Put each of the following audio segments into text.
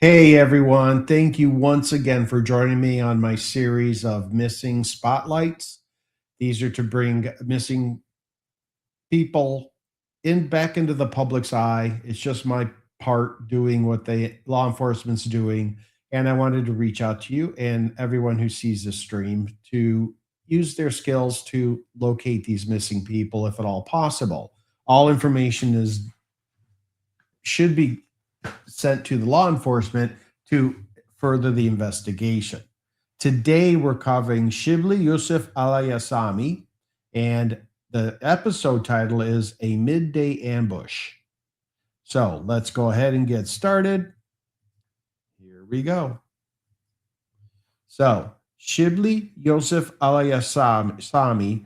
Hey everyone, thank you once again for joining me on my series of missing spotlights. These are to bring missing people in back into the public's eye. It's just my part doing what the law enforcement's doing. And I wanted to reach out to you and everyone who sees this stream to use their skills to locate these missing people if at all possible. All information is should be sent to the law enforcement to further the investigation. Today, we're covering Shibli Yousef Alayssami, and the episode title is A Midday Ambush. So let's go ahead and get started. Here we go. So, Shibli Yousef Alayssami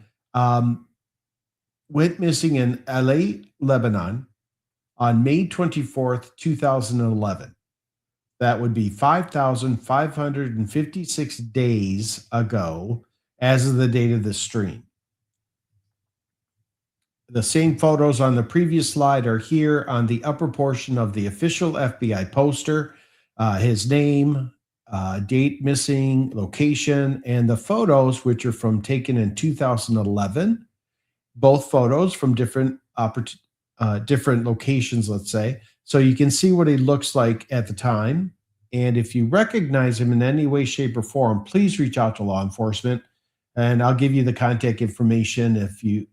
went missing in Aley, Lebanon on May 24th, 2011. That would be 5,556 days ago as of the date of the stream. The same photos on the previous slide are here on the upper portion of the official FBI poster. His name, date missing, location, and the photos, which are from taken in 2011. Both photos from different locations, let's say. So you can see what he looks like at the time. And if you recognize him in any way, shape, or form, please reach out to law enforcement. And I'll give you the contact information if you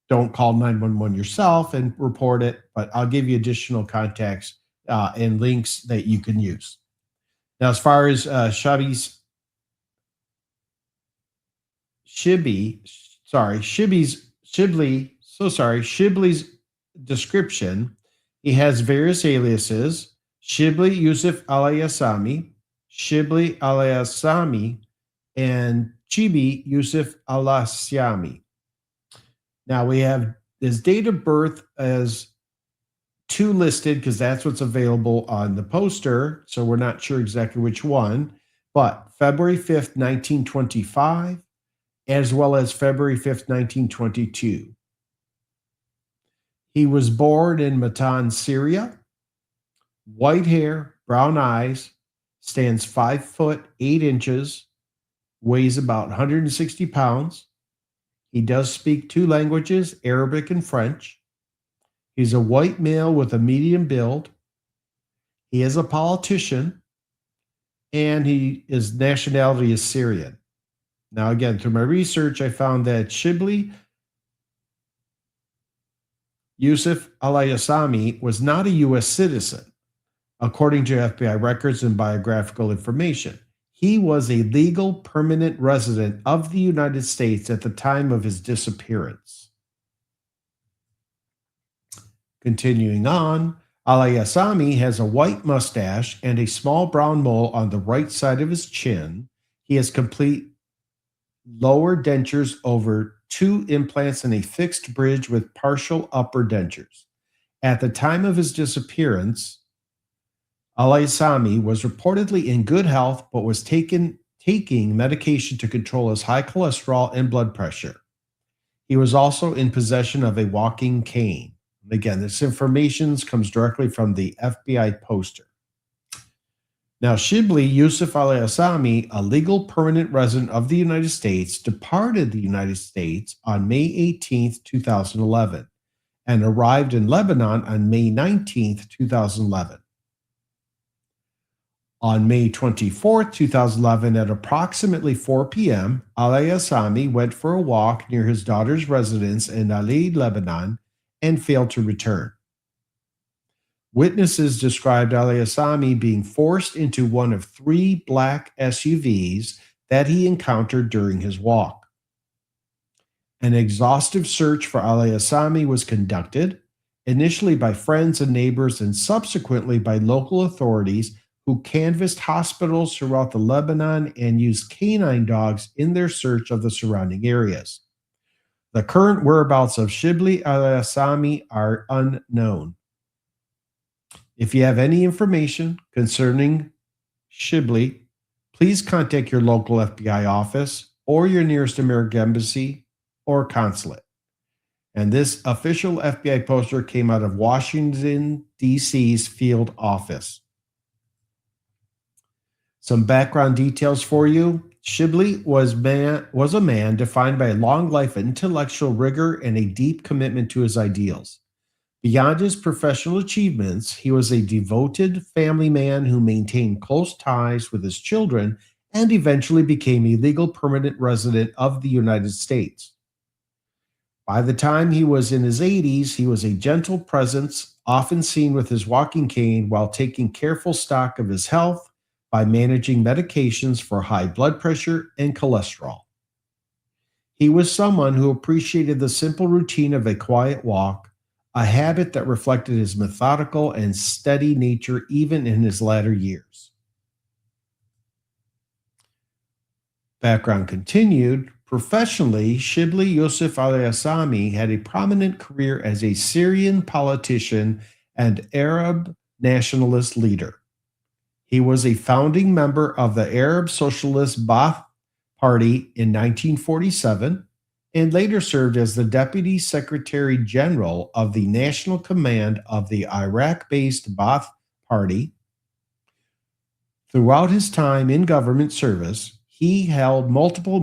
don't call 911 yourself and report it, but I'll give you additional contacts and links that you can use. Now, as far as Shibli's description, he has various aliases: Shibli Yousef Alayssami, Shibli Alayasami, and Chibi Yousef Alayssami. Now we have his date of birth as two listed because that's what's available on the poster. So we're not sure exactly which one, but February 5th, 1925, as well as February 5th, 1922. He was born in Matan, Syria. White hair, brown eyes, stands 5'8", weighs about 160 pounds. He does speak two languages, Arabic and French. He's a white male with a medium build. He is a politician, and his nationality is Syrian. Now, again, through my research, I found that Shibli Yousef Alayssami was not a U.S. citizen, according to FBI records and biographical information. He was a legal permanent resident of the United States at the time of his disappearance. Continuing on, Alayasami has a white mustache and a small brown mole on the right side of his chin. He has complete lower dentures over two implants and a fixed bridge with partial upper dentures. At the time of his disappearance, Alayasami was reportedly in good health, but was taking medication to control his high cholesterol and blood pressure. He was also in possession of a walking cane. Again, this information comes directly from the FBI poster. Now, Shibli Yousef Alayssami, a legal permanent resident of the United States, departed the United States on May 18th, 2011, and arrived in Lebanon on May 19th, 2011. On May 24th, 2011, at approximately 4 p.m., Alayasami went for a walk near his daughter's residence in Aley, Lebanon, and failed to return. Witnesses described Alayasami being forced into one of three black SUVs that he encountered during his walk. An exhaustive search for Alayasami was conducted, initially by friends and neighbors and subsequently by local authorities who canvassed hospitals throughout the Lebanon and used canine dogs in their search of the surrounding areas. The current whereabouts of Shibli Alayssami are unknown. If you have any information concerning Shibli, please contact your local FBI office or your nearest American embassy or consulate. And this official FBI poster came out of Washington, D.C.'s field office. Some background details for you. Shibli was a man defined by a long life of intellectual rigor and a deep commitment to his ideals. Beyond his professional achievements, he was a devoted family man who maintained close ties with his children and eventually became a legal permanent resident of the United States. By the time he was in his 80s, he was a gentle presence, often seen with his walking cane while taking careful stock of his health by managing medications for high blood pressure and cholesterol. He was someone who appreciated the simple routine of a quiet walk, a habit that reflected his methodical and steady nature even in his latter years. Background continued. Professionally, Shibli Yousef Alayssami had a prominent career as a Syrian politician and Arab nationalist leader. He was a founding member of the Arab Socialist Ba'ath Party in 1947 and later served as the Deputy Secretary General of the National Command of the Iraq-based Ba'ath Party. Throughout his time in government service, he held multiple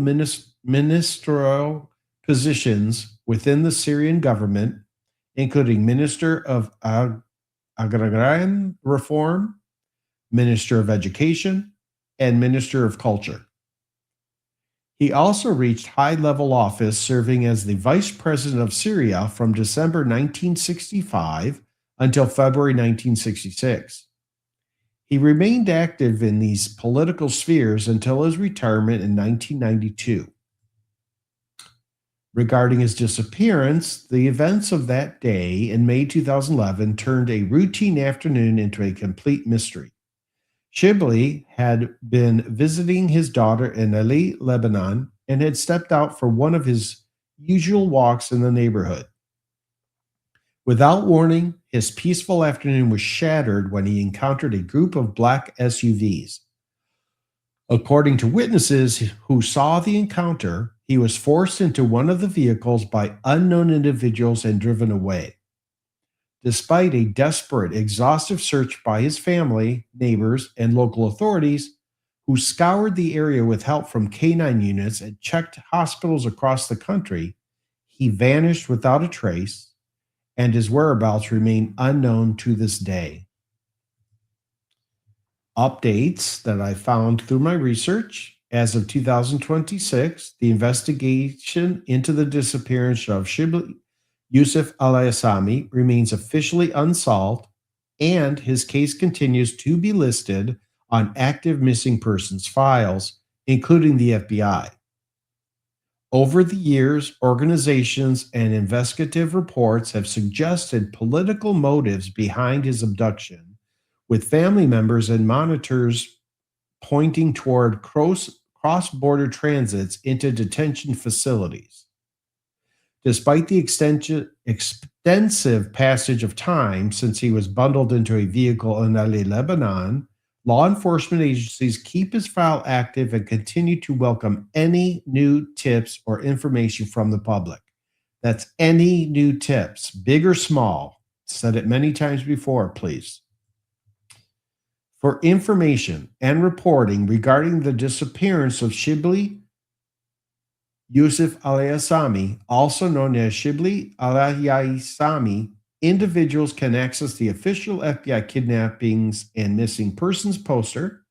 ministerial positions within the Syrian government, including Minister of Agrarian Reform, Minister of Education, and Minister of Culture. He also reached high-level office serving as the Vice President of Syria from December 1965 until February 1966. He remained active in these political spheres until his retirement in 1992. Regarding his disappearance, the events of that day in May 2011 turned a routine afternoon into a complete mystery. Shibli had been visiting his daughter in Aley, Lebanon, and had stepped out for one of his usual walks in the neighborhood. Without warning, his peaceful afternoon was shattered when he encountered a group of black SUVs. According to witnesses who saw the encounter, he was forced into one of the vehicles by unknown individuals and driven away. Despite a desperate, exhaustive search by his family, neighbors, and local authorities, who scoured the area with help from canine units and checked hospitals across the country, he vanished without a trace, and his whereabouts remain unknown to this day. Updates that I found through my research. As of 2026, the investigation into the disappearance of Shibli Yousef Alayssami remains officially unsolved, and his case continues to be listed on active missing persons files, including the FBI. Over the years, organizations and investigative reports have suggested political motives behind his abduction, with family members and monitors pointing toward cross-border transits into detention facilities. Despite the extensive passage of time since he was bundled into a vehicle in Aley, Lebanon, law enforcement agencies keep his file active and continue to welcome any new tips or information from the public. That's any new tips, big or small. Said it many times before, please. For information and reporting regarding the disappearance of Shibli Yousef Alayssami, also known as Shibli Alayasami, individuals can access the official FBI kidnappings and missing persons poster,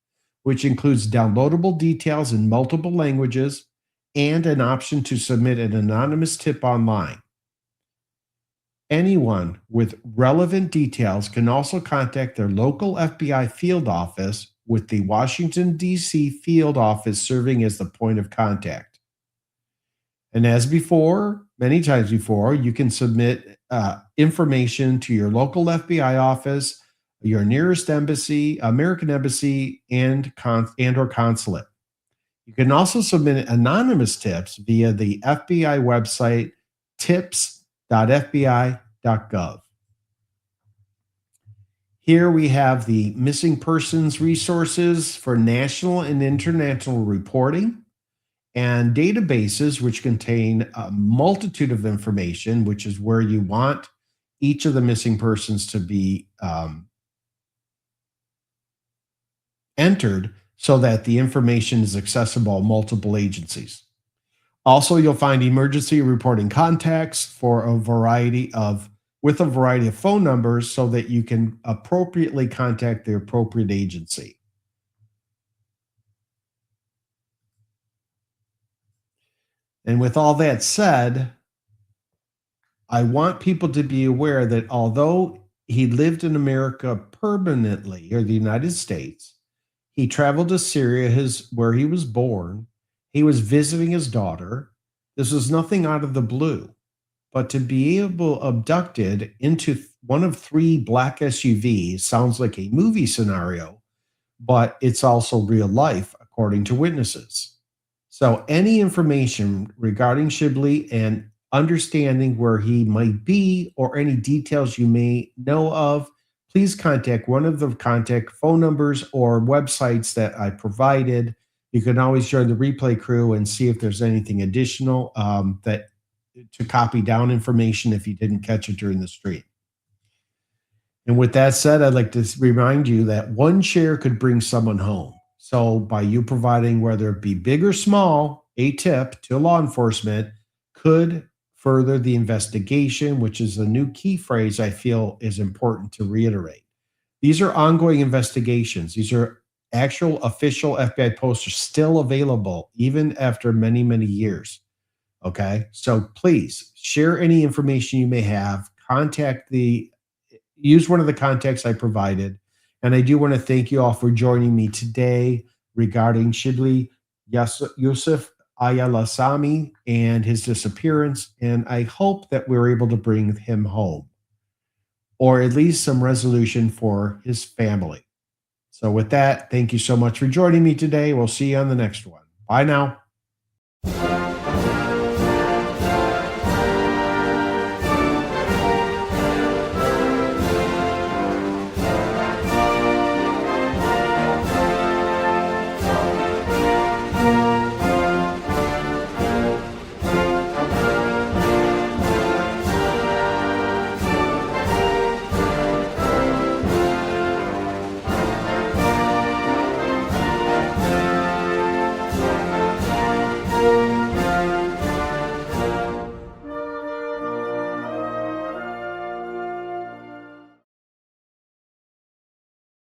which includes downloadable details in multiple languages and an option to submit an anonymous tip online. Anyone with relevant details can also contact their local FBI field office, with the Washington, D.C. field office serving as the point of contact. And as before, many times before, you can submit information to your local FBI office, your nearest embassy, American embassy, and or consulate. You can also submit anonymous tips via the FBI website tips.fbi.gov. Here we have the missing persons resources for national and international reporting, and databases which contain a multitude of information, which is where you want each of the missing persons to be entered so that the information is accessible to multiple agencies. Also, you'll find emergency reporting contacts for a variety of with a variety of phone numbers so that you can appropriately contact the appropriate agency. And with all that said, I want people to be aware that although he lived in America permanently, or the United States, he traveled to Syria, where he was born. He was visiting his daughter. This was nothing out of the blue. But to be able abducted into one of three black SUVs sounds like a movie scenario, but it's also real life, according to witnesses. So, any information regarding Shibli and understanding where he might be or any details you may know of, please contact one of the contact phone numbers or websites that I provided. You can always join the replay crew and see if there's anything additional that to copy down information if you didn't catch it during the stream. And with that said, I'd like to remind you that one share could bring someone home. So by you providing, whether it be big or small, a tip to law enforcement could further the investigation, which is a new key phrase I feel is important to reiterate. These are ongoing investigations. These are actual official FBI posts are still available even after many, many years. Okay. So please share any information you may have. Use one of the contacts I provided. And I do want to thank you all for joining me today regarding Shibli Yousef Alayssami and his disappearance. And I hope that we're able to bring him home, or at least some resolution for his family. So with that, thank you so much for joining me today. We'll see you on the next one. Bye now.